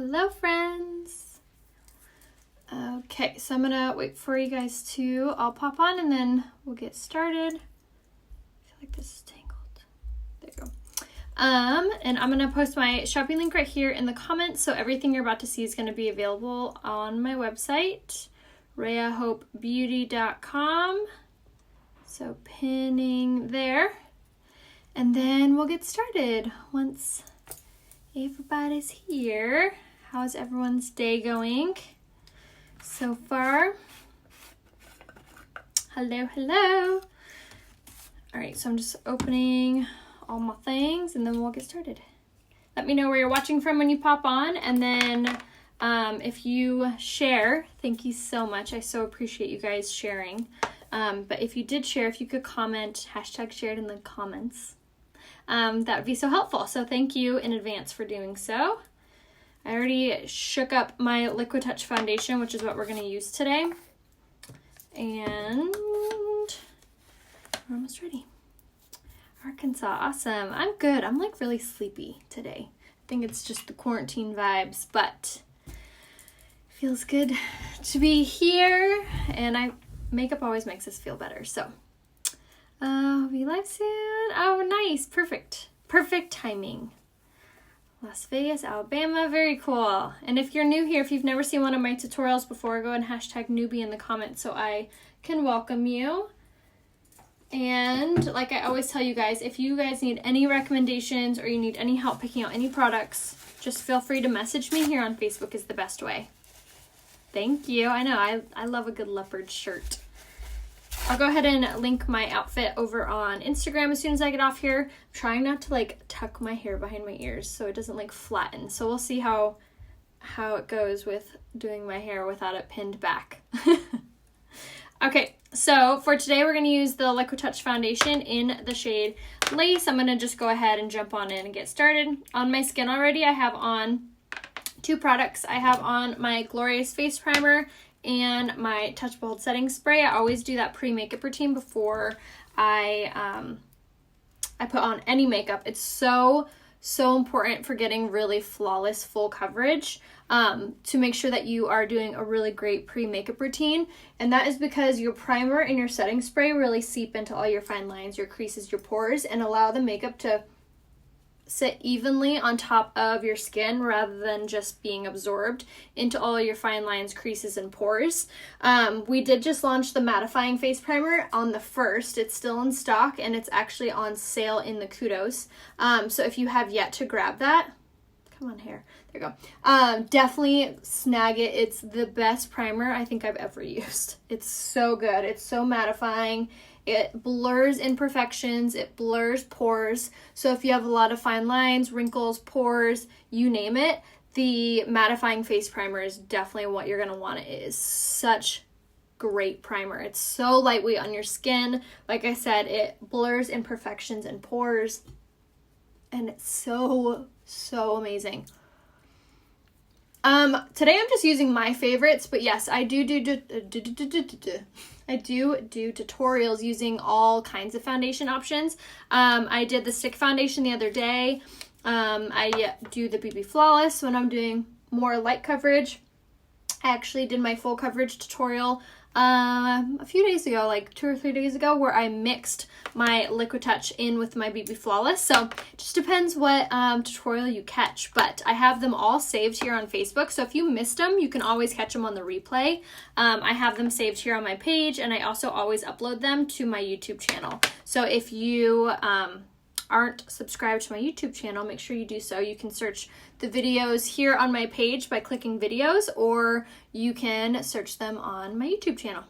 Hello friends. Okay, so I'm gonna wait for you guys to all pop on and then we'll get started. I feel like this is tangled. There you go. And I'm gonna post my shopping link right here in the comments, so everything you're about to see is gonna be available on my website, rayahopebeauty.com. So pinning there, and then we'll get started once everybody's here. How's everyone's day going so far? Hello, hello. All right, so I'm just opening all my things and then we'll get started. Let me know where you're watching from when you pop on, and then if you share, thank you so much. I so appreciate you guys sharing. But if you did share, if you could comment, #shared in the comments, that would be so helpful. So thank you in advance for doing so. I already shook up my Liquid Touch foundation, which is what we're going to use today. And we're almost ready. Arkansas, awesome. I'm good. I'm like really sleepy today. I think it's just the quarantine vibes, but it feels good to be here. And makeup always makes us feel better. So I'll be live soon. Oh, nice. Perfect. Perfect timing. Las Vegas, Alabama. Very cool. And if you're new here, if you've never seen one of my tutorials before, go and #newbie in the comments so I can welcome you. And like I always tell you guys, if you guys need any recommendations or you need any help picking out any products, just feel free to message me here on Facebook is the best way. Thank you. I know, I love a good leopard shirt. I'll go ahead and link my outfit over on Instagram as soon as I get off here. I'm trying not to like tuck my hair behind my ears so it doesn't like flatten. So we'll see how it goes with doing my hair without it pinned back. Okay, so for today we're going to use the Liquid Touch foundation in the shade Lace. I'm going to just go ahead and jump on in and get started. On my skin already, I have on two products. I have on my Glorious Face Primer and my Touch Bold Setting Spray. I always do that pre-makeup routine before I put on any makeup. It's so important for getting really flawless full coverage, to make sure that you are doing a really great pre-makeup routine. And that is because your primer and your setting spray really seep into all your fine lines, your creases, your pores, and allow the makeup to sit evenly on top of your skin rather than just being absorbed into all your fine lines, creases, and pores. We did just launch the mattifying face primer on the 1st. It's still in stock and it's actually on sale in the Kudos. So if you have yet to grab that, come on here, there you go. Definitely snag it. It's the best primer I think I've ever used. It's so good. It's so mattifying. It blurs imperfections, it blurs pores. So if you have a lot of fine lines, wrinkles, pores, you name it, the mattifying face primer is definitely what you're going to want. It is such great primer. It's so lightweight on your skin. Like I said, it blurs imperfections and pores. And it's so amazing. Today I'm just using my favorites, but yes, I do tutorials using all kinds of foundation options. I did the stick foundation the other day. I do the BB Flawless when I'm doing more light coverage. I actually did my full coverage tutorial a few days ago, like 2 or 3 days ago, where I mixed my Liquid Touch in with my BB Flawless. So it just depends what tutorial you catch, but I have them all saved here on Facebook. So if you missed them, you can always catch them on the replay. I have them saved here on my page, and I also always upload them to my YouTube channel. So if you aren't subscribed to my YouTube channel, make sure you do so. You can search the videos here on my page by clicking videos, or you can search them on my YouTube channel.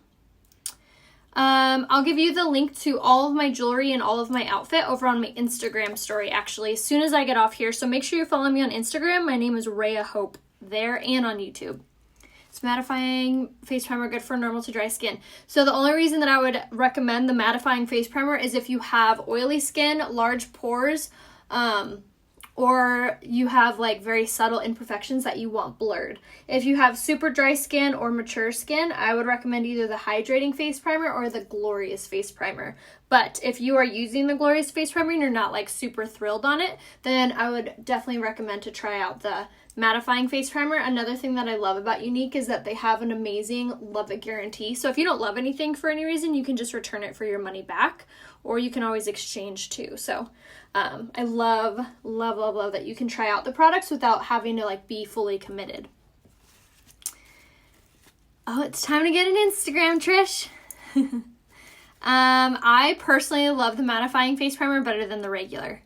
I'll give you the link to all of my jewelry and all of my outfit over on my Instagram story, actually, as soon as I get off here. So make sure you're following me on Instagram. My name is Raya Hope there and on YouTube. It's mattifying face primer, good for normal to dry skin. So the only reason that I would recommend the mattifying face primer is if you have oily skin, large pores, or you have like very subtle imperfections that you want blurred. If you have super dry skin or mature skin, I would recommend either the hydrating face primer or the Glorious face primer. But if you are using the Glorious face primer and you're not like super thrilled on it, then I would definitely recommend to try out the mattifying face primer. Another thing that I love about Younique is that they have an amazing love it guarantee. So if you don't love anything for any reason, you can just return it for your money back, or you can always exchange too. So I love that you can try out the products without having to like be fully committed. Oh, it's time to get an Instagram, Trish. I personally love the mattifying face primer better than the regular.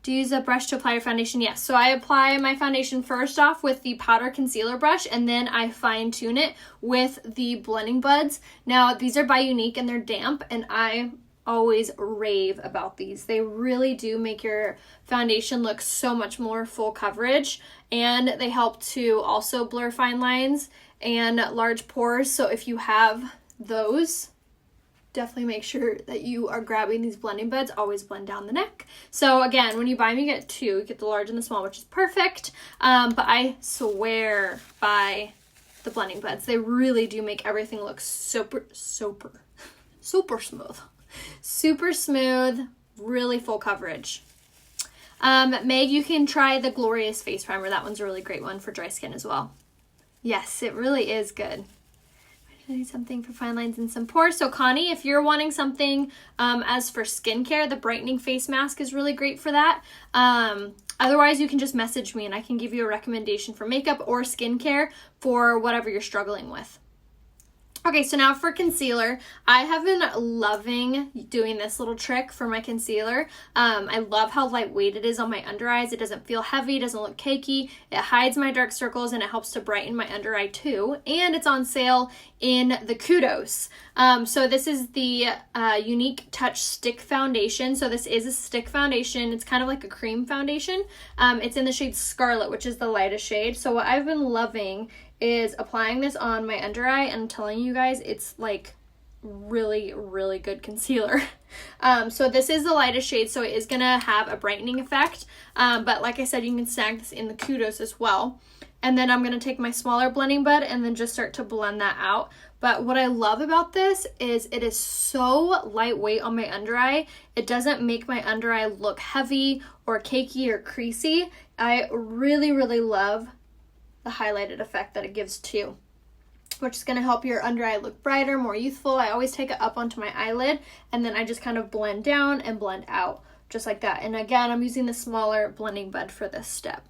Do you use a brush to apply your foundation? Yes. So I apply my foundation first off with the powder concealer brush, and then I fine tune it with the blending buds. Now, these are by Younique and they're damp, and I always rave about these. They really do make your foundation look so much more full coverage, and they help to also blur fine lines and large pores. So if you have those, definitely make sure that you are grabbing these blending buds. Always blend down the neck. So again, when you buy them, you get two. You get the large and the small, which is perfect. But I swear by the blending buds. They really do make everything look super smooth. Super smooth, really full coverage. Meg, you can try the Glorious Face Primer. That one's a really great one for dry skin as well. Yes, it really is good. I need something for fine lines and some pores. So Connie, if you're wanting something as for skincare, the brightening face mask is really great for that. Otherwise, you can just message me and I can give you a recommendation for makeup or skincare for whatever you're struggling with. Okay, so now for concealer, I have been loving doing this little trick for my concealer. I love how lightweight it is on my under eyes. It doesn't feel heavy, it doesn't look cakey. It hides my dark circles and it helps to brighten my under eye too. And it's on sale in the Kudos. So this is the Younique Touch Stick Foundation. So this is a stick foundation. It's kind of like a cream foundation. It's in the shade Scarlet, which is the lightest shade. So what I've been loving is applying this on my under eye, and I'm telling you guys, it's like really good concealer. So this is the lightest shade, so it is gonna have a brightening effect, but like I said, you can snag this in the Kudos as well. And then I'm gonna take my smaller blending bud and then just start to blend that out. But what I love about this is it is so lightweight on my under eye. It doesn't make my under eye look heavy or cakey or creasy. I really love the highlighted effect that it gives too, which is going to help your under eye look brighter, more youthful. I always take it up onto my eyelid and then I just kind of blend down and blend out just like that. And again, I'm using the smaller blending bud for this step.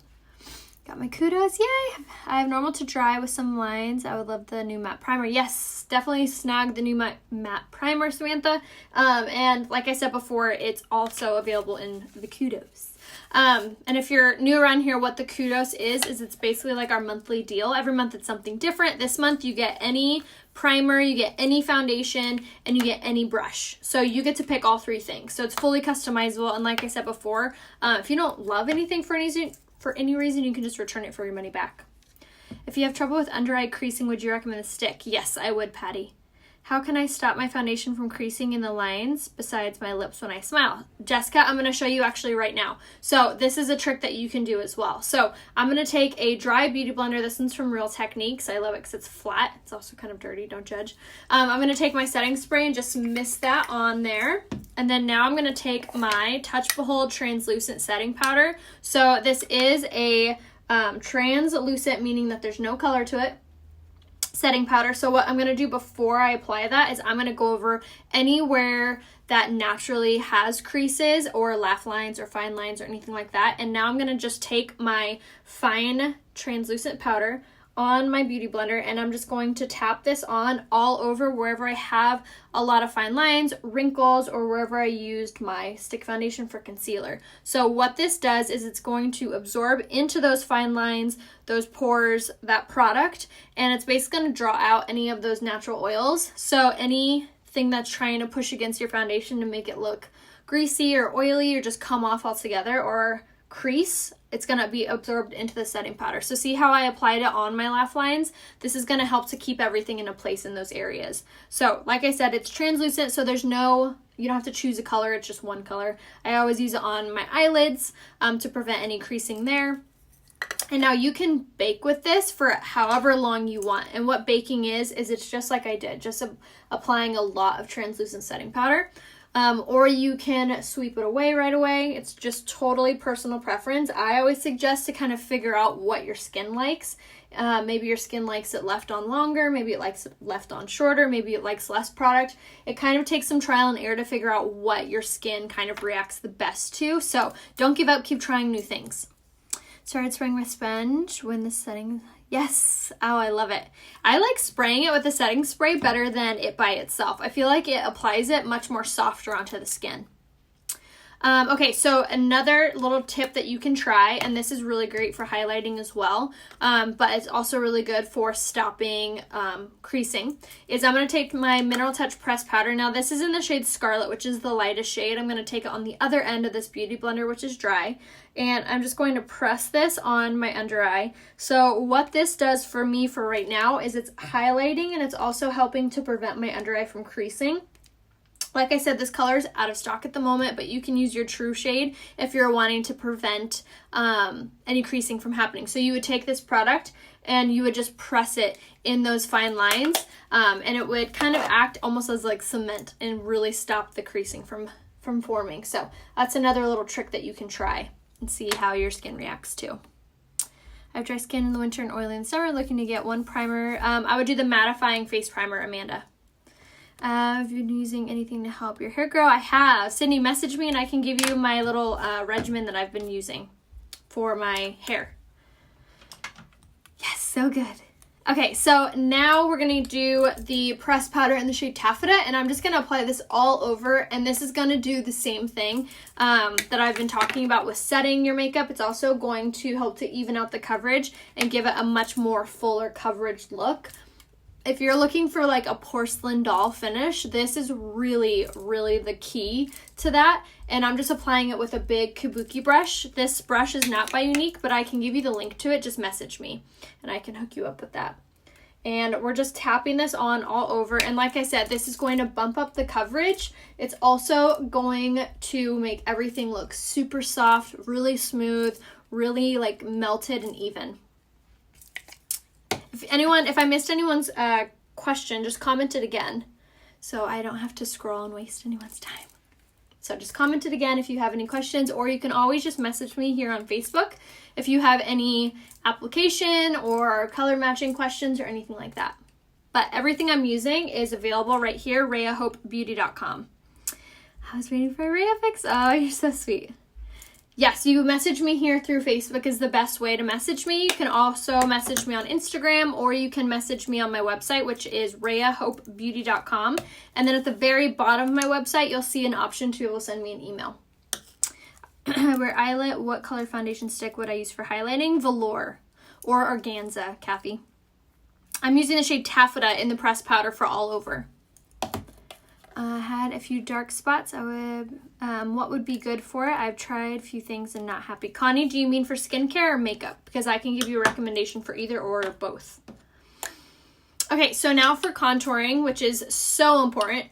Got my Kudos, yay! I have normal to dry with some lines. I would love the new matte primer. Yes, definitely snag the new matte primer, Samantha. And like I said before, it's also available in the Kudos. And if you're new around here, what the Kudos is it's basically like our monthly deal. Every month it's something different. This month you get any primer, you get any foundation, and you get any brush. So you get to pick all three things. So it's fully customizable. And like I said before, if you don't love anything for any reason, you can just return it for your money back. If you have trouble with under eye creasing, would you recommend a stick? Yes, I would, Patty. How can I stop my foundation from creasing in the lines besides my lips when I smile? Jessica, I'm going to show you actually right now. So this is a trick that you can do as well. So I'm going to take a dry beauty blender. This one's from Real Techniques. I love it because it's flat. It's also kind of dirty. Don't judge. I'm going to take my setting spray and just mist that on there. And then now I'm going to take my Touch Behold translucent setting powder. So this is a translucent, meaning that there's no color to it, setting powder. So what I'm going to do before I apply that is I'm going to go over anywhere that naturally has creases or laugh lines or fine lines or anything like that. And now I'm going to just take my fine translucent powder on my beauty blender and I'm just going to tap this on all over wherever I have a lot of fine lines, wrinkles, or wherever I used my stick foundation for concealer. So what this does is it's going to absorb into those fine lines, those pores, that product, and it's basically going to draw out any of those natural oils. So anything that's trying to push against your foundation to make it look greasy or oily or just come off altogether or crease, it's going to be absorbed into the setting powder. So see how I applied it on my laugh lines? This is going to help to keep everything in a place in those areas. So like I said, it's translucent, so you don't have to choose a color, it's just one color. I always use it on my eyelids to prevent any creasing there. And now you can bake with this for however long you want. And what baking is it's just like I did, just applying a lot of translucent setting powder. or you can sweep it away right away. It's just totally personal preference. I always suggest to kind of figure out what your skin likes. Maybe your skin likes it left on longer, maybe it likes it left on shorter, maybe it likes less product. It kind of takes some trial and error to figure out what your skin kind of reacts the best to. So don't give up, keep trying new things. Started spraying my sponge when the setting, yes, oh, I love it. I like spraying it with a setting spray better than it by itself. I feel like it applies it much more softer onto the skin. Okay, so another little tip that you can try, and this is really great for highlighting as well, but it's also really good for stopping creasing, is I'm going to take my Mineral Touch Pressed Powder. Now this is in the shade Scarlet, which is the lightest shade. I'm going to take it on the other end of this Beauty Blender, which is dry, and I'm just going to press this on my under eye. So what this does for me for right now is it's highlighting, and it's also helping to prevent my under eye from creasing. Like I said, this color is out of stock at the moment, but you can use your true shade if you're wanting to prevent any creasing from happening. So you would take this product and you would just press it in those fine lines, and it would kind of act almost as like cement and really stop the creasing from forming. So that's another little trick that you can try and see how your skin reacts to. I have dry skin in the winter and oily in the summer, looking to get one primer. I would do the mattifying face primer, Amanda. Have you been using anything to help your hair grow? I have. Sydney, message me and I can give you my little regimen that I've been using for my hair. Yes, so good. Okay, so now we're going to do the pressed powder in the shade Taffeta, and I'm just going to apply this all over, and this is going to do the same thing that I've been talking about with setting your makeup. It's also going to help to even out the coverage and give it a much more fuller coverage look. If you're looking for like a porcelain doll finish, this is really, really the key to that. And I'm just applying it with a big kabuki brush. This brush is not by Unique, but I can give you the link to it. Just message me and I can hook you up with that. And we're just tapping this on all over. And like I said, this is going to bump up the coverage. It's also going to make everything look super soft, really smooth, really like melted and even. If I missed anyone's question, just comment it again so I don't have to scroll and waste anyone's time. So just comment it again if you have any questions, or you can always just message me here on Facebook if you have any application or color matching questions or anything like that. But everything I'm using is available right here, RheaHopeBeauty.com. I was waiting for a Rhea fix. Oh, you're so sweet. Yes, you message me here through Facebook is the best way to message me. You can also message me on Instagram, or you can message me on my website, which is RheaHopeBeauty.com. And then at the very bottom of my website, you'll see an option to be able to send me an email. Where eyelet, what color foundation stick would I use for highlighting? Velour or Organza, Kathy. I'm using the shade Taffeta in the pressed powder for all over. Had a few dark spots. What would be good for it? I've tried a few things and not happy. Connie, do you mean for skincare or makeup? Because I can give you a recommendation for either or both. Okay, so now for contouring, which is so important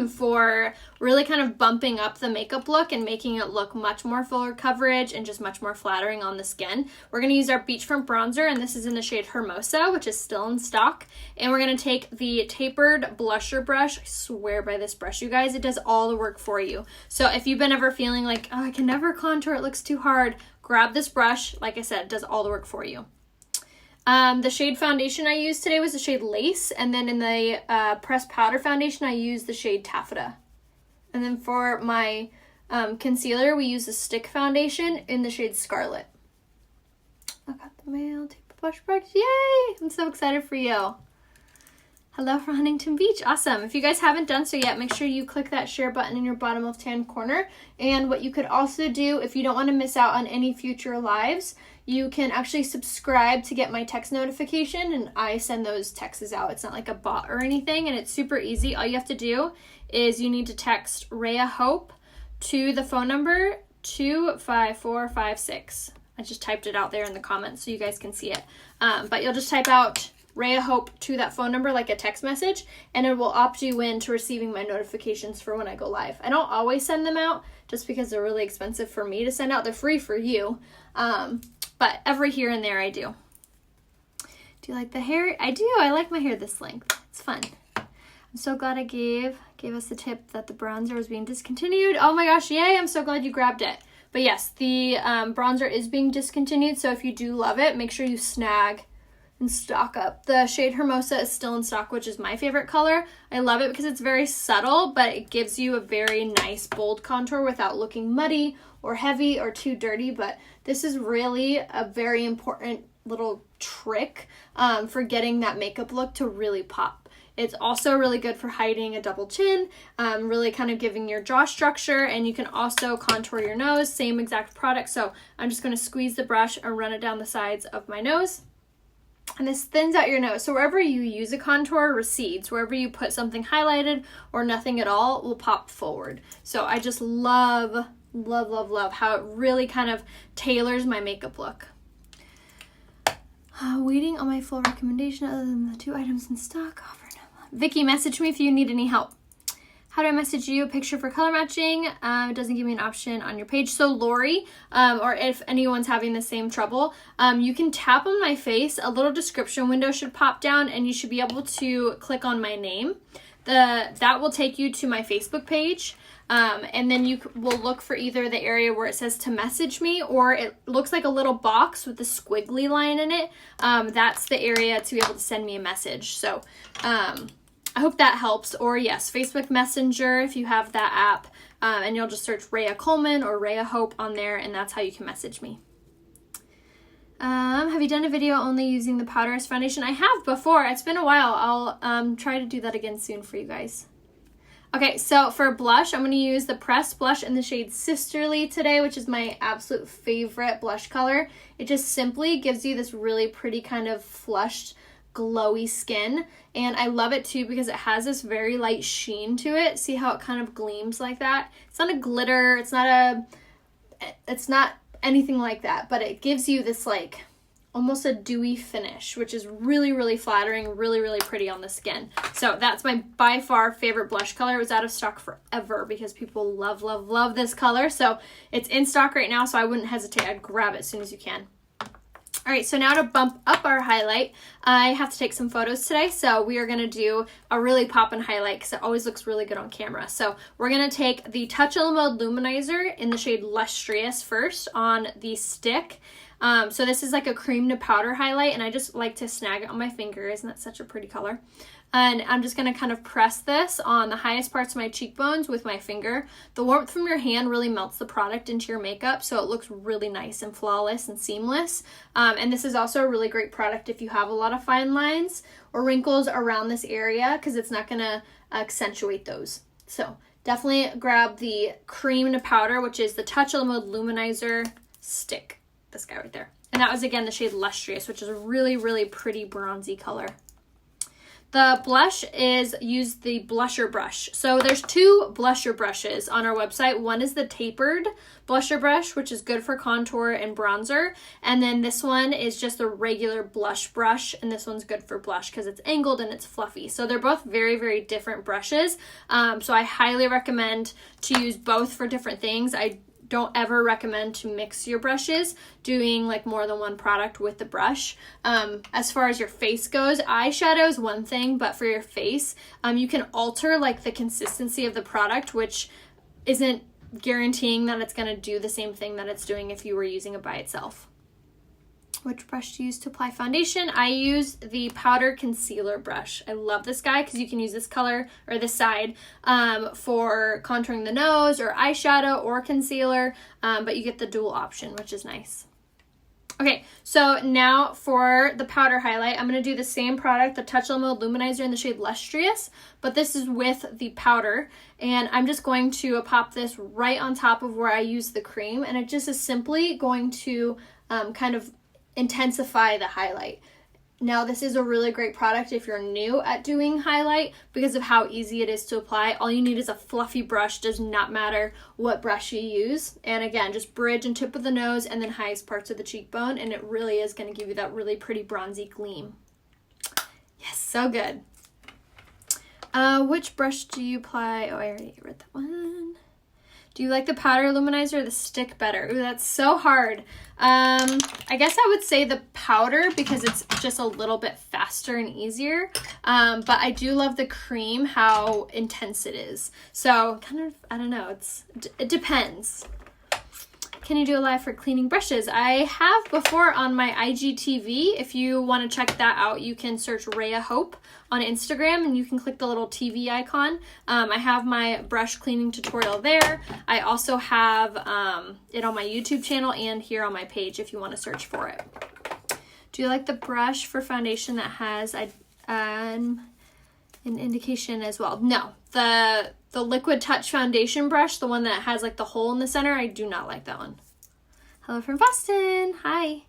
for really kind of bumping up the makeup look and making it look much more fuller coverage and just much more flattering on the skin. We're going to use our beachfront bronzer, and this is in the shade Hermosa, which is still in stock. And we're going to take the tapered blusher brush. I swear by this brush, you guys, it does all the work for you. So if you've been ever feeling like, oh, I can never contour, it looks too hard, grab this brush. Like I said, it does all the work for you. The shade foundation I used today was the shade Lace, and then in the pressed powder foundation I used the shade Taffeta. And then for my concealer we use the stick foundation in the shade Scarlet. I got the mail, take the blush brush, yay! I'm so excited for you. Hello from Huntington Beach, awesome. If you guys haven't done so yet, make sure you click that share button in your bottom left hand corner. And what you could also do, if you don't want to miss out on any future lives, you can actually subscribe to get my text notification, and I send those texts out. It's not like a bot or anything, and it's super easy. All you have to do is you need to text Rhea Hope to the phone number 25456. I just typed it out there in the comments so you guys can see it. But you'll just type out Rhea Hope to that phone number like a text message, and it will opt you in to receiving my notifications for when I go live. I don't always send them out just because they're really expensive for me to send out. They're free for you. But every here and there I do. Do you like the hair? I do. I like my hair this length. It's fun. I'm so glad I gave us the tip that the bronzer was being discontinued. Oh my gosh, yay, I'm so glad you grabbed it. But yes, the bronzer is being discontinued, so if you do love it, make sure you snag and stock up. The shade Hermosa is still in stock, which is my favorite color. I love it because it's very subtle, but it gives you a very nice bold contour without looking muddy or heavy or too dirty. But this is really a very important little trick for getting that makeup look to really pop. It's also really good for hiding a double chin, really kind of giving your jaw structure, and you can also contour your nose, same exact product. So I'm just going to squeeze the brush and run it down the sides of my nose. And this thins out your nose. So wherever you use a contour recedes. Wherever you put something highlighted or nothing at all will pop forward. So I just love, love, love, love how it really kind of tailors my makeup look. Waiting on my full recommendation other than the 2 items in stock. Vicky, message me if you need any help. How do I message you? A picture for color matching. It doesn't give me an option on your page. So Lori, or if anyone's having the same trouble, you can tap on my face. A little description window should pop down and you should be able to click on my name. That will take you to my Facebook page. And then you will look for either the area where it says to message me, or it looks like a little box with a squiggly line in it. That's the area to be able to send me a message. So I hope that helps. Or yes, Facebook Messenger if you have that app, and you'll just search Rhea Coleman or Rhea Hope on there, and that's how you can message me. Have you done a video only using the powder as foundation? I have before. It's been a while. I'll try to do that again soon for you guys. Okay, so for blush, I'm going to use the pressed blush in the shade Sisterly today, which is my absolute favorite blush color. It just simply gives you this really pretty kind of flushed, glowy skin, and I love it too because it has this very light sheen to it. See how it kind of gleams like that? It's not a glitter, it's not anything like that, but it gives you this like almost a dewy finish, which is really, really flattering, really, really pretty on the skin. So that's my by far favorite blush color. It was out of stock forever because people love, love, love this color. So it's in stock right now, so I wouldn't hesitate. I'd grab it as soon as you can. All right, so now to bump up our highlight, I have to take some photos today, so we are going to do a really poppin' highlight because it always looks really good on camera. So we're going to take the Touch of Mode Luminizer in the shade Lustrous first on the stick. So this is like a cream to powder highlight, and I just like to snag it on my finger. Isn't that such a pretty color? And I'm just going to kind of press this on the highest parts of my cheekbones with my finger. The warmth from your hand really melts the product into your makeup, so it looks really nice and flawless and seamless. And this is also a really great product if you have a lot of fine lines or wrinkles around this area, because it's not going to accentuate those. So definitely grab the cream to powder, which is the Touch of Mode Luminizer stick. This guy right there. And that was, again, the shade Lustrous, which is a really, really pretty bronzy color. The blush is, use the blusher brush. So there's 2 blusher brushes on our website. One is the tapered blusher brush, which is good for contour and bronzer. And then this one is just a regular blush brush. And this one's good for blush because it's angled and it's fluffy. So they're both very, very different brushes. So I highly recommend to use both for different things. I don't ever recommend to mix your brushes, doing like more than one product with the brush. As far as your face goes, eyeshadow is one thing, but for your face, you can alter like the consistency of the product, which isn't guaranteeing that it's going to do the same thing that it's doing if you were using it by itself. Which brush to use to apply foundation? I use the powder concealer brush. I love this guy because you can use this color or this side for contouring the nose or eyeshadow or concealer, but you get the dual option, which is nice. Okay, so now for the powder highlight, I'm going to do the same product, the Touch of Mode Luminizer in the shade Lustrous, but this is with the powder, and I'm just going to pop this right on top of where I use the cream, and it just is simply going to kind of intensify the highlight. Now, this is a really great product if you're new at doing highlight because of how easy it is to apply. All you need is a fluffy brush. Does not matter what brush you use. And again, just bridge and tip of the nose and then highest parts of the cheekbone, and it really is going to give you that really pretty bronzy gleam. Yes, so good. Which brush do you apply? Oh, I already read that one. Do you like the powder luminizer or the stick better? Ooh, that's so hard. I guess I would say the powder because it's just a little bit faster and easier. But I do love the cream, how intense it is. So kind of, I don't know, it depends. Can you do a live for cleaning brushes? I have before on my IGTV. If you want to check that out, you can search Rhea Hope on Instagram and you can click the little TV icon. I have my brush cleaning tutorial there. I also have it on my YouTube channel and here on my page if you want to search for it. Do you like the brush for foundation that has an indication as well? No, the Liquid Touch foundation brush, the one that has like the hole in the center, I do not like that one. Hello from Boston. Hi.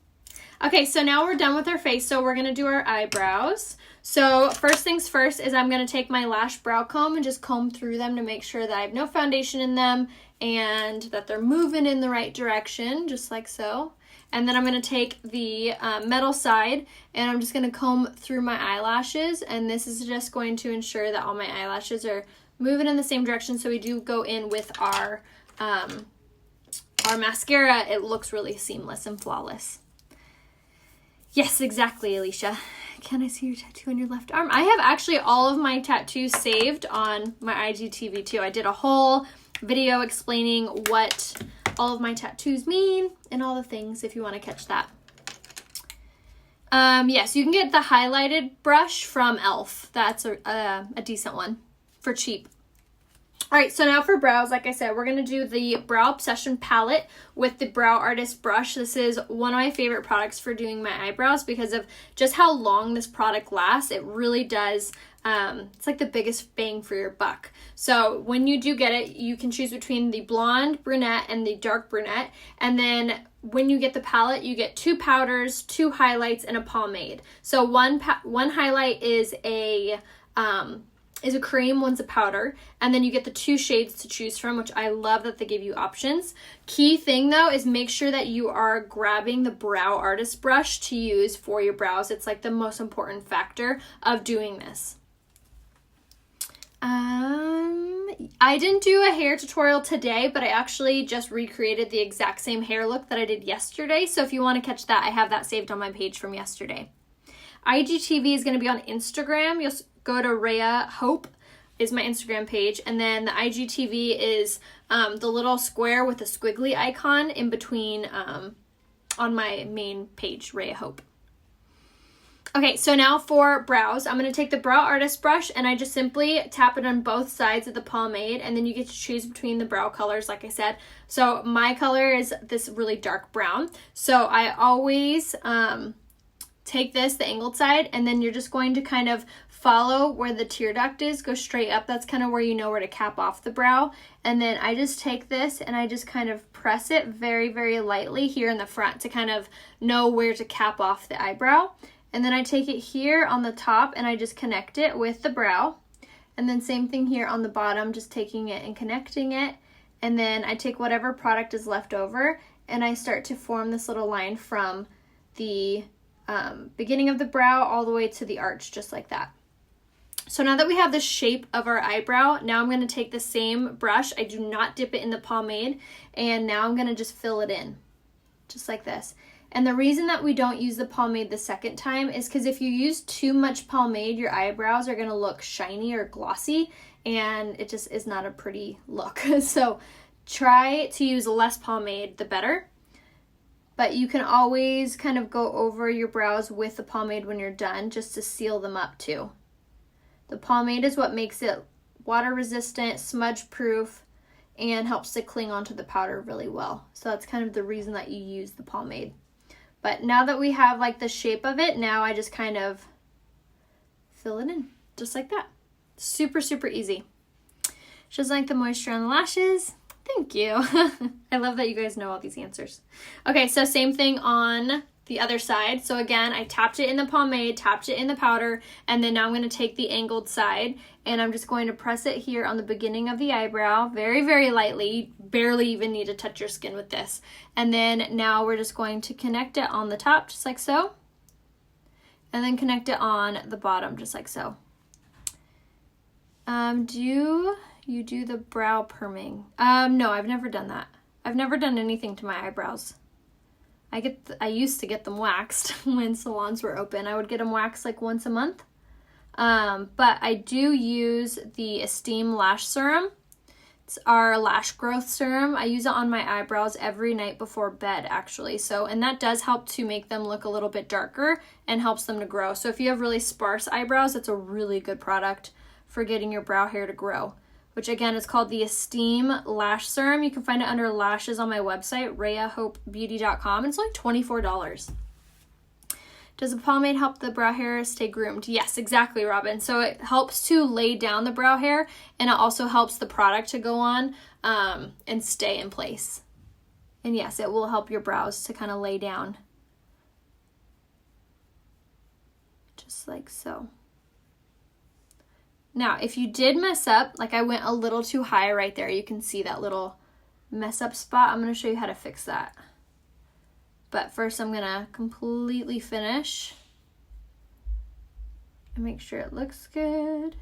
Okay, so now we're done with our face, so we're gonna do our eyebrows. So first things first is I'm gonna take my lash brow comb and just comb through them to make sure that I have no foundation in them and that they're moving in the right direction, just like so. And then I'm going to take the metal side and I'm just going to comb through my eyelashes, and this is just going to ensure that all my eyelashes are moving in the same direction. So we do go in with our mascara. It looks really seamless and flawless. Yes, exactly, Alicia. Can I see your tattoo on your left arm? I have actually all of my tattoos saved on my IGTV too. I did a whole video explaining what all of my tattoos mean and all the things if you want to catch that. Yes, you can get the highlighted brush from e.l.f. That's a decent one for cheap. All right, so now for brows, like I said, we're going to do the Brow Obsession palette with the Brow Artist brush. This is one of my favorite products for doing my eyebrows because of just how long this product lasts. It really does, it's like the biggest bang for your buck. So when you do get it, you can choose between the blonde brunette and the dark brunette. And then when you get the palette, you get 2 powders, 2 highlights, and a pomade. So one highlight is a cream, one's a powder, and then you get the 2 shades to choose from, which I love that they give you options. Key thing though is make sure that you are grabbing the Brow Artist brush to use for your brows. It's like the most important factor of doing this. I didn't do a hair tutorial today, but I actually just recreated the exact same hair look that I did yesterday. So if you want to catch that, I have that saved on my page from yesterday. IGTV is going to be on Instagram. You'll go to Rhea Hope is my Instagram page, and then the IGTV is the little square with a squiggly icon in between on my main page, Rhea Hope. Okay, so now for brows, I'm going to take the Brow Artist brush and I just simply tap it on both sides of the pomade, and then you get to choose between the brow colors, like I said. So my color is this really dark brown, so I always take this, the angled side, and then you're just going to kind of follow where the tear duct is, go straight up. That's kind of where you know where to cap off the brow. And then I just take this and I just kind of press it very, very lightly here in the front to kind of know where to cap off the eyebrow. And then I take it here on the top and I just connect it with the brow. And then same thing here on the bottom, just taking it and connecting it. And then I take whatever product is left over and I start to form this little line from the beginning of the brow all the way to the arch, just like that. So now that we have the shape of our eyebrow, now I'm going to take the same brush. I do not dip it in the pomade, and now I'm going to just fill it in, just like this. And the reason that we don't use the pomade the second time is because if you use too much pomade, your eyebrows are going to look shiny or glossy, and it just is not a pretty look. So try to use less pomade, the better. But you can always kind of go over your brows with the pomade when you're done, just to seal them up too. The pomade is what makes it water resistant, smudge proof, and helps to cling onto the powder really well. So that's kind of the reason that you use the pomade. But now that we have like the shape of it, now I just kind of fill it in, just like that. Super, super easy. Just like the moisture on the lashes. Thank you. I love that you guys know all these answers. Okay, so same thing on the other side. So again, I tapped it in the pomade, tapped it in the powder, and then now I'm going to take the angled side and I'm just going to press it here on the beginning of the eyebrow very, very lightly. You barely even need to touch your skin with this. And then now we're just going to connect it on the top, just like so. And then connect it on the bottom, just like so. Do you do the brow perming? No, I've never done that. I've never done anything to my eyebrows. I used to get them waxed when salons were open. I would get them waxed like once a month. But I do use the Esteem Lash Serum. It's our lash growth serum. I use it on my eyebrows every night before bed, actually. And that does help to make them look a little bit darker and helps them to grow. So if you have really sparse eyebrows, it's a really good product for getting your brow hair to grow, which again is called the Esteem Lash Serum. You can find it under lashes on my website, RheaHopeBeauty.com. It's only $24. Does a pomade help the brow hair stay groomed? Yes, exactly, Robin. So it helps to lay down the brow hair, and it also helps the product to go on and stay in place. And yes, it will help your brows to kind of lay down. Just like so. Now, if you did mess up, like I went a little too high right there, you can see that little mess up spot. I'm going to show you how to fix that. But first I'm going to completely finish and make sure it looks good.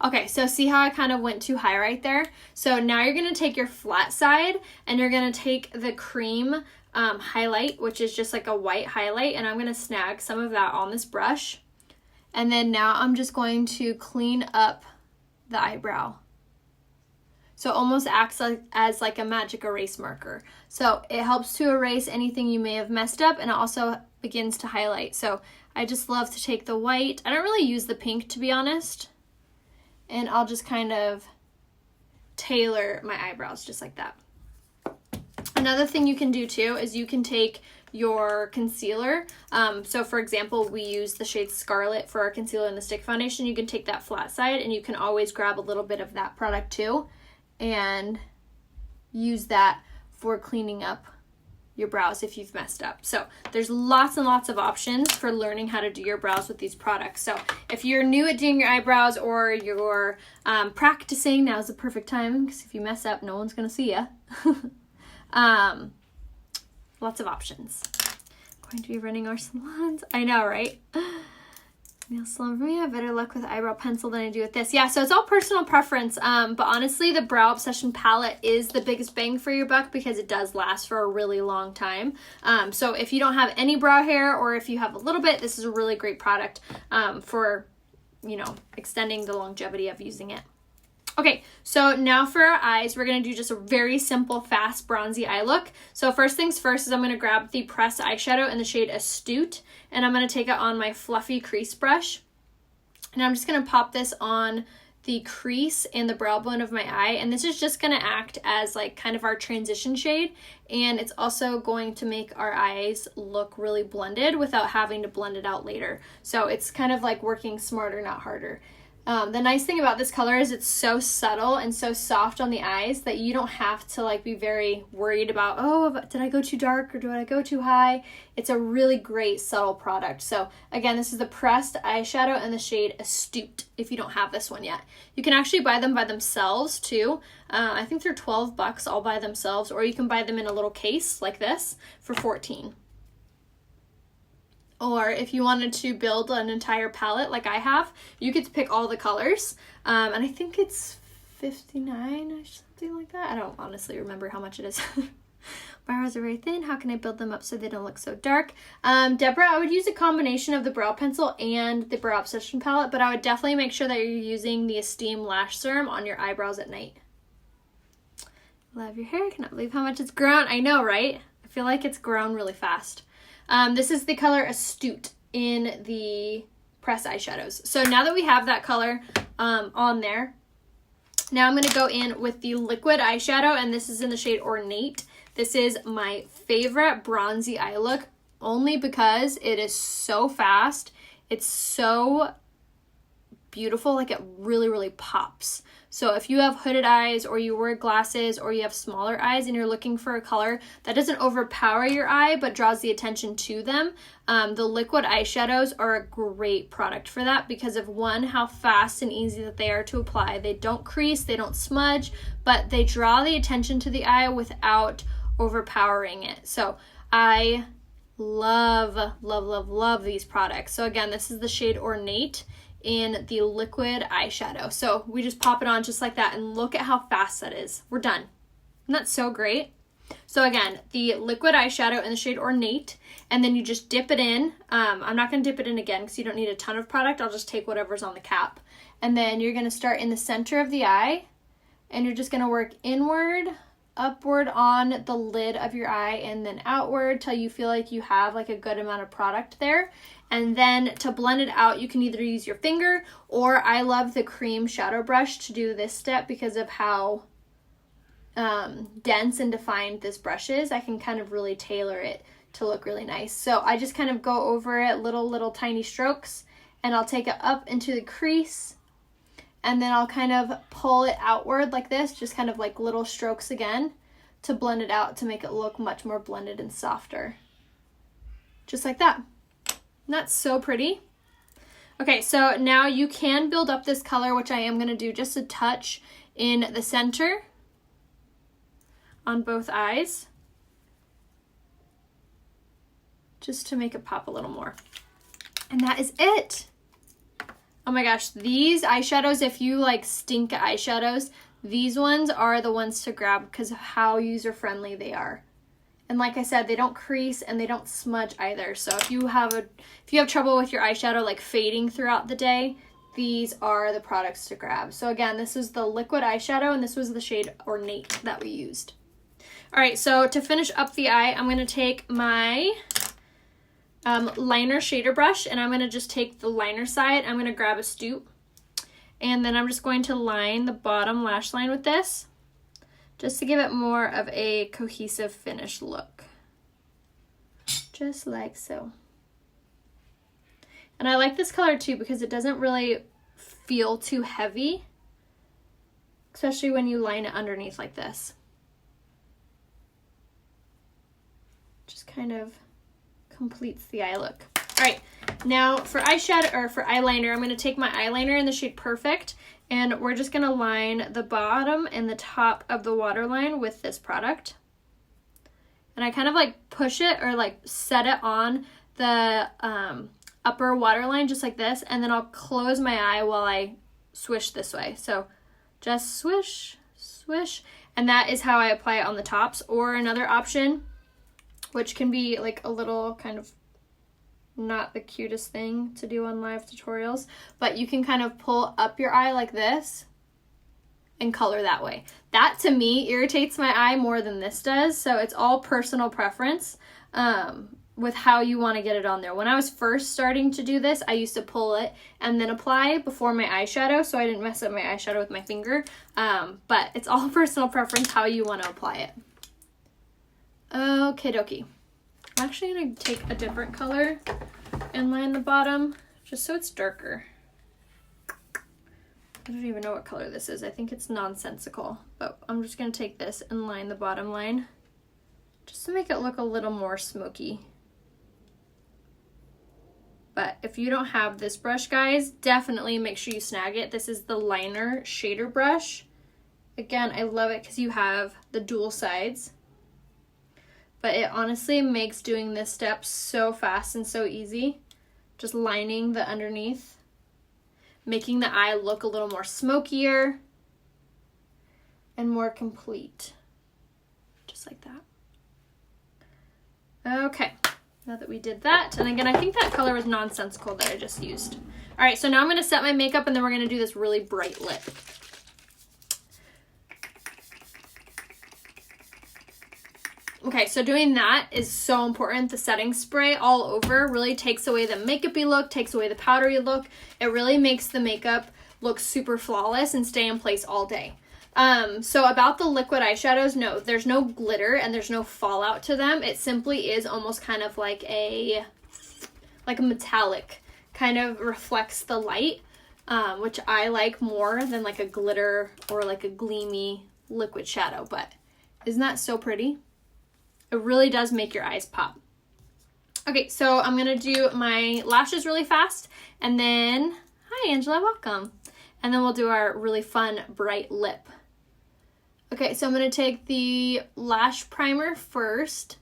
Okay, so see how I kind of went too high right there? So now you're going to take your flat side and you're going to take the cream highlight, which is just like a white highlight, and I'm going to snag some of that on this brush. And then now I'm just going to clean up the eyebrow. So it almost acts as like a magic erase marker. So it helps to erase anything you may have messed up, and it also begins to highlight. So I just love to take the white. I don't really use the pink, to be honest. And I'll just kind of tailor my eyebrows just like that. Another thing you can do too is you can take your concealer. So for example, we use the shade Scarlet for our concealer and the stick foundation. You can take that flat side and you can always grab a little bit of that product too and use that for cleaning up your brows if you've messed up. So there's lots and lots of options for learning how to do your brows with these products. So if you're new at doing your eyebrows or you're practicing, now's the perfect time, because if you mess up, no one's gonna see you. Lots of options. Going to be running our salons. I know, right? Nail salon for me, I have better luck with eyebrow pencil than I do with this. Yeah, so it's all personal preference. But honestly, the Brow Obsession palette is the biggest bang for your buck because it does last for a really long time. So if you don't have any brow hair, or if you have a little bit, this is a really great product for, you know, extending the longevity of using it. Okay, so now for our eyes, we're going to do just a very simple, fast, bronzy eye look. So first things first is I'm going to grab the pressed eyeshadow in the shade Astute, and I'm going to take it on my fluffy crease brush. And I'm just going to pop this on the crease and the brow bone of my eye, and this is just going to act as like kind of our transition shade, and it's also going to make our eyes look really blended without having to blend it out later. So it's kind of like working smarter, not harder. The nice thing about this color is it's so subtle and so soft on the eyes that you don't have to like be very worried about, oh, did I go too dark or did I go too high? It's a really great subtle product. So again, this is the pressed eyeshadow in the shade Astute if you don't have this one yet. You can actually buy them by themselves too. I think they're $12 all by themselves, or you can buy them in a little case like this for $14. Or if you wanted to build an entire palette like I have, you get to pick all the colors. And I think it's $59 or something like that. I don't honestly remember how much it is. My eyes are very thin. How can I build them up so they don't look so dark? Deborah, I would use a combination of the brow pencil and the Brow Obsession palette, but I would definitely make sure that you're using the Esteem Lash Serum on your eyebrows at night. Love your hair. Cannot believe how much it's grown. I know, right? I feel like it's grown really fast. This is the color Astute in the pressed eyeshadows. So now that we have that color on there, now I'm going to go in with the liquid eyeshadow, and this is in the shade Ornate. This is my favorite bronzy eye look, only because it is so fast. It's so beautiful, like it really, really pops. So if you have hooded eyes, or you wear glasses, or you have smaller eyes and you're looking for a color that doesn't overpower your eye but draws the attention to them, the liquid eyeshadows are a great product for that because of, one, how fast and easy that they are to apply. They don't crease, they don't smudge, but they draw the attention to the eye without overpowering it. So I love, love, love, love these products. So again, this is the shade Ornate in the liquid eyeshadow. So we just pop it on just like that, and look at how fast that is. We're done. Isn't that so great? So again, the liquid eyeshadow in the shade Ornate, and then you just dip it in. I'm not going to dip it in again because you don't need a ton of product. I'll just take whatever's on the cap. And then you're going to start in the center of the eye, and you're just going to work inward, upward on the lid of your eye, and then outward till you feel like you have like a good amount of product there. And then to blend it out, you can either use your finger, or I love the cream shadow brush to do this step because of how dense and defined this brush is. I can kind of really tailor it to look really nice. So I just kind of go over it little tiny strokes, and I'll take it up into the crease, and then I'll kind of pull it outward like this, just kind of like little strokes again to blend it out to make it look much more blended and softer. Just like that. And that's so pretty. Okay, so now you can build up this color, which I am going to do just a touch in the center on both eyes, just to make it pop a little more. And that is it. Oh my gosh, these eyeshadows, if you like stink at eyeshadows, these ones are the ones to grab because of how user-friendly they are. And like I said, they don't crease and they don't smudge either. So if you have trouble with your eyeshadow like fading throughout the day, these are the products to grab. So again, this is the liquid eyeshadow, and this was the shade Ornate that we used. All right, so to finish up the eye, I'm going to take my liner shader brush, and I'm going to just take the liner side. I'm going to grab Astute, and then I'm just going to line the bottom lash line with this, just to give it more of a cohesive finished look. Just like so. And I like this color too because it doesn't really feel too heavy, especially when you line it underneath like this. Just kind of completes the eye look. All right, now for eyeshadow, or for eyeliner, I'm going to take my eyeliner in the shade Perfect, and we're just going to line the bottom and the top of the waterline with this product. And I kind of like push it or like set it on the upper waterline just like this, and then I'll close my eye while I swish this way. So just swish, swish, and that is how I apply it on the tops. Or another option, which can be like a little kind of not the cutest thing to do on live tutorials, but you can kind of pull up your eye like this and color that way. That to me irritates my eye more than this does, so it's all personal preference with how you want to get it on there. When I was first starting to do this, I used to pull it and then apply before my eyeshadow so I didn't mess up my eyeshadow with my finger, but it's all personal preference how you want to apply it. Okie dokie. I'm actually going to take a different color and line the bottom just so it's darker. I don't even know what color this is. I think it's nonsensical, but I'm just going to take this and line the bottom line just to make it look a little more smoky. But if you don't have this brush, guys, definitely make sure you snag it. This is the liner shader brush. Again, I love it because you have the dual sides. But it honestly makes doing this step so fast and so easy. Just lining the underneath, making the eye look a little more smokier and more complete. Just like that. Okay, now that we did that, and again, I think that color was nonsensical that I just used. All right, so now I'm gonna set my makeup, and then we're gonna do this really bright lip. Okay, so doing that is so important. The setting spray all over really takes away the makeup-y look, takes away the powdery look. It really makes the makeup look super flawless and stay in place all day. So about the liquid eyeshadows, no, there's no glitter and there's no fallout to them. It simply is almost kind of like a metallic, kind of reflects the light, which I like more than like a glitter or like a gleamy liquid shadow. But isn't that so pretty? It really does make your eyes pop. Okay, so I'm going to do my lashes really fast, and then, hi Angela, welcome. And then we'll do our really fun bright lip. Okay, so I'm going to take the lash primer first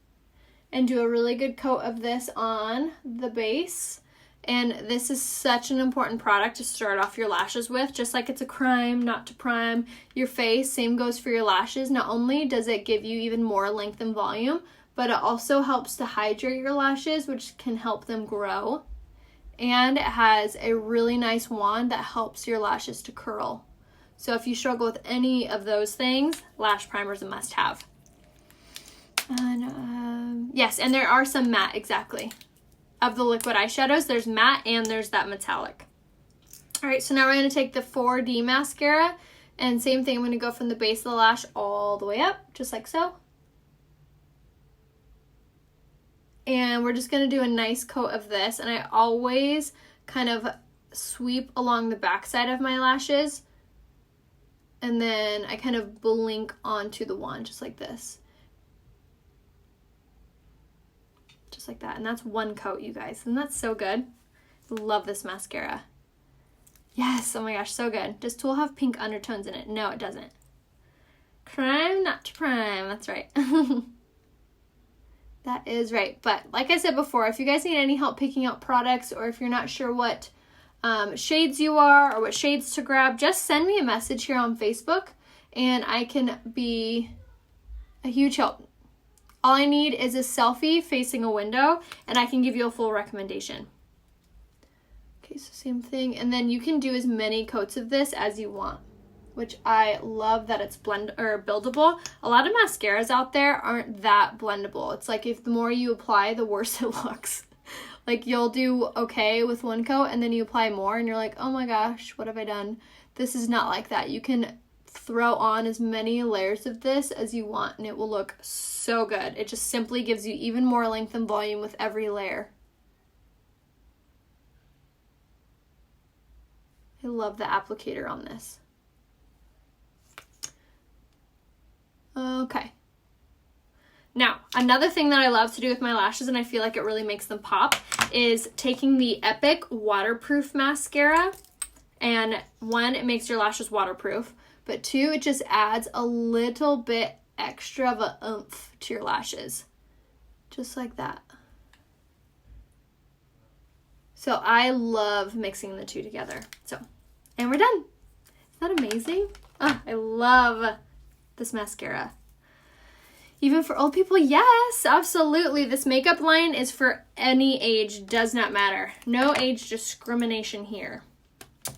and do a really good coat of this on the base. And this is such an important product to start off your lashes with. Just like it's a crime not to prime your face, same goes for your lashes. Not only does it give you even more length and volume, but it also helps to hydrate your lashes, which can help them grow. And it has a really nice wand that helps your lashes to curl. So if you struggle with any of those things, lash primer is a must-have. And yes, and there are some matte, exactly. Of the liquid eyeshadows, there's matte and there's that metallic. All right, so now we're going to take the 4D mascara, and same thing, I'm going to go from the base of the lash all the way up, just like so. And we're just going to do a nice coat of this, and I always kind of sweep along the back side of my lashes, and then I kind of blink onto the wand, just like this. Just like that. And that's one coat, you guys. And that's so good. Love this mascara. Yes, oh my gosh, so good. Does Tulle have pink undertones in it? No, it doesn't. Crime not to prime. That's right. That is right. But like I said before, if you guys need any help picking out products, or if you're not sure what shades you are or what shades to grab, just send me a message here on Facebook and I can be a huge help. All I need is a selfie facing a window and I can give you a full recommendation. Okay, so same thing. And then you can do as many coats of this as you want, which I love that it's buildable. A lot of mascaras out there aren't that blendable. It's like if the more you apply, the worse it looks. Like you'll do okay with one coat and then you apply more and you're like, oh my gosh, what have I done? This is not like that. You can throw on as many layers of this as you want and it will look so good. It just simply gives you even more length and volume with every layer. I love the applicator on this. Okay. Now, another thing that I love to do with my lashes, and I feel like it really makes them pop, is taking the Epic Waterproof Mascara. And one, it makes your lashes waterproof, but two, it just adds a little bit extra of a oomph to your lashes. Just like that. So I love mixing the two together. So, and we're done. Isn't that amazing? Oh, I love this mascara. Even for old people, yes, absolutely. This makeup line is for any age, does not matter. No age discrimination here.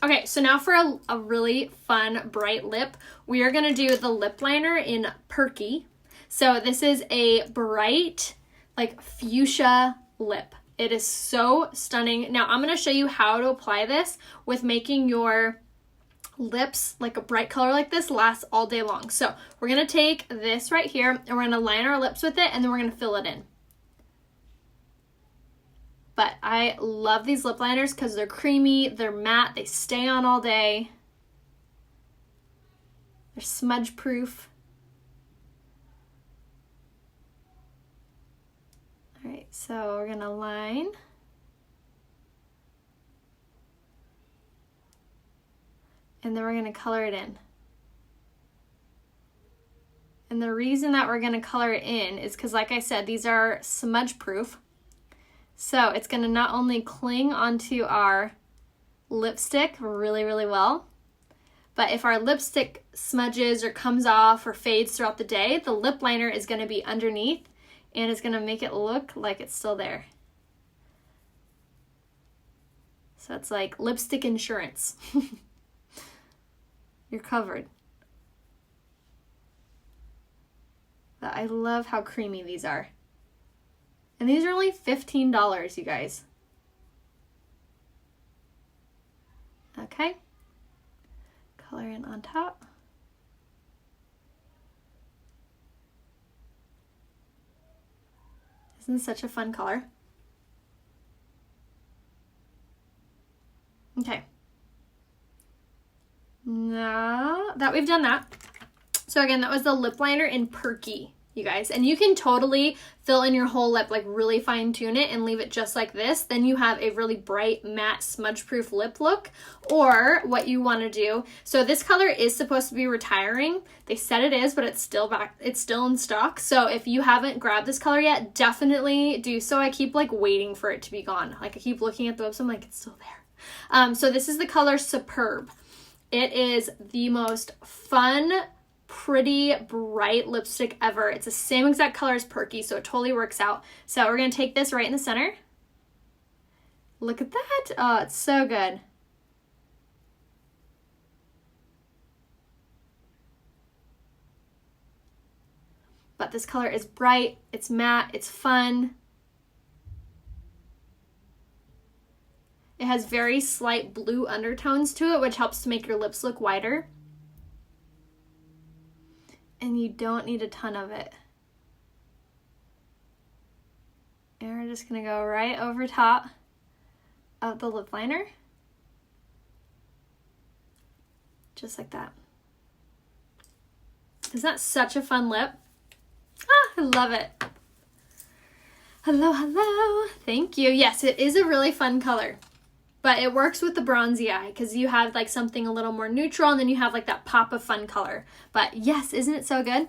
Okay, so now for a really fun, bright lip, we are gonna do the lip liner in Perky. So this is a bright, like fuchsia lip. It is so stunning. Now I'm gonna show you how to apply this with making your lips like a bright color like this last all day long. So we're gonna take this right here and we're gonna line our lips with it and then we're gonna fill it in. But I love these lip liners because they're creamy, they're matte, they stay on all day. They're smudge proof. All right, so we're gonna line. And then we're going to color it in. And the reason that we're going to color it in is because, like I said, these are smudge proof. So it's going to not only cling onto our lipstick really, really well, but if our lipstick smudges or comes off or fades throughout the day, the lip liner is going to be underneath and it's going to make it look like it's still there. So it's like lipstick insurance. You're covered. But I love how creamy these are. And these are only $15, you guys. Okay. Color in on top. Isn't this such a fun color? Okay. Now that we've done that, so again, that was the lip liner in Perky. you guys. And you can totally fill in your whole lip, like really fine tune it and leave it just like this. Then you have a really bright, matte, smudge proof lip look. Or what you want to do, so this color is supposed to be retiring. They said it is, but it's still in stock. So if you haven't grabbed this color yet, definitely do so. I keep like waiting for it to be gone. Like I keep looking at the website, I'm like, it's still there. So this is the color Superb. It is the most fun, pretty, bright lipstick ever. It's the same exact color as Perky, so it totally works out. So we're going to take this right in the center. Look at that. Oh, it's so good. But this color is bright, it's matte, it's fun. It has very slight blue undertones to it, which helps to make your lips look wider. And you don't need a ton of it. And we're just gonna go right over top of the lip liner. Just like that. Isn't that such a fun lip? Ah, I love it. Hello, hello. Thank you. Yes, it is a really fun color. But it works with the bronzy eye because you have like something a little more neutral and then you have like that pop of fun color. But yes, isn't it so good?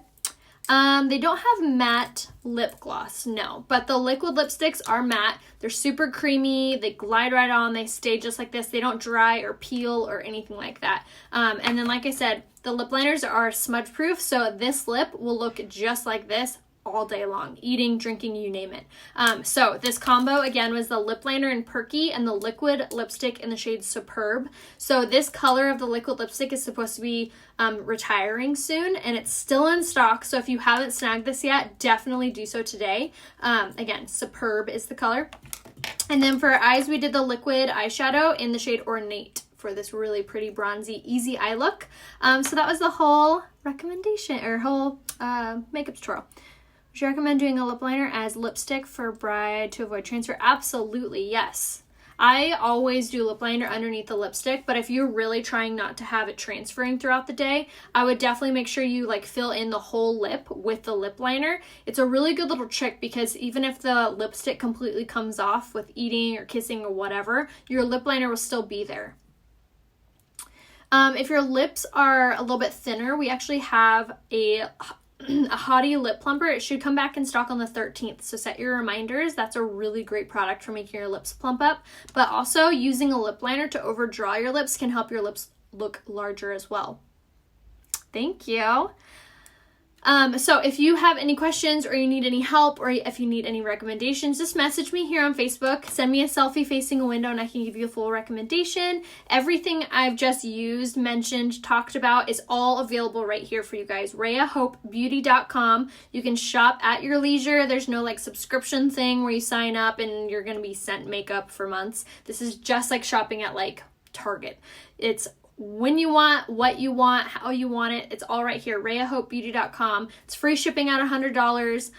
They don't have matte lip gloss, no. But the liquid lipsticks are matte. They're super creamy. They glide right on. They stay just like this. They don't dry or peel or anything like that. And then like I said, the lip liners are smudge proof. So this lip will look just like this all day long, eating, drinking, you name it. So this combo again was the lip liner in Perky and the liquid lipstick in the shade Superb. So this color of the liquid lipstick is supposed to be retiring soon, and it's still in stock. So if you haven't snagged this yet, definitely do so today. Again, Superb is the color. And then for our eyes, we did the liquid eyeshadow in the shade Ornate for this really pretty bronzy easy eye look. So that was the whole recommendation or whole makeup tutorial. Would you recommend doing a lip liner as lipstick for bride to avoid transfer? Absolutely, yes. I always do lip liner underneath the lipstick, but if you're really trying not to have it transferring throughout the day, I would definitely make sure you like fill in the whole lip with the lip liner. It's a really good little trick because even if the lipstick completely comes off with eating or kissing or whatever, your lip liner will still be there. If your lips are a little bit thinner, we actually have a Hottie lip plumper. It should come back in stock on the 13th, so set your reminders. That's a really great product for making your lips plump up, but also using a lip liner to overdraw your lips can help your lips look larger as well. Thank you. So if you have any questions or you need any help or if you need any recommendations, just message me here on Facebook. Send me a selfie facing a window and I can give you a full recommendation. Everything I've just used, mentioned, talked about is all available right here for you guys. RheaHopeBeauty.com. You can shop at your leisure. There's no like subscription thing where you sign up and you're going to be sent makeup for months. This is just like shopping at like Target. It's when you want, what you want, how you want it. It's all right here, RheaHopeBeauty.com. It's free shipping at $100.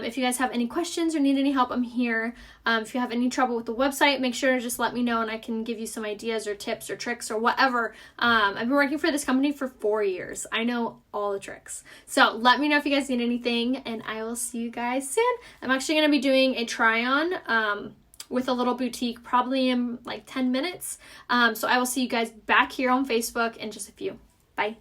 If you guys have any questions or need any help, I'm here. If you have any trouble with the website, make sure to just let me know and I can give you some ideas or tips or tricks or whatever. I've been working for this company for 4 years. I know all the tricks. So let me know if you guys need anything and I will see you guys soon. I'm actually going to be doing a try-on with a little boutique probably in like 10 minutes. So I will see you guys back here on Facebook in just a few. Bye.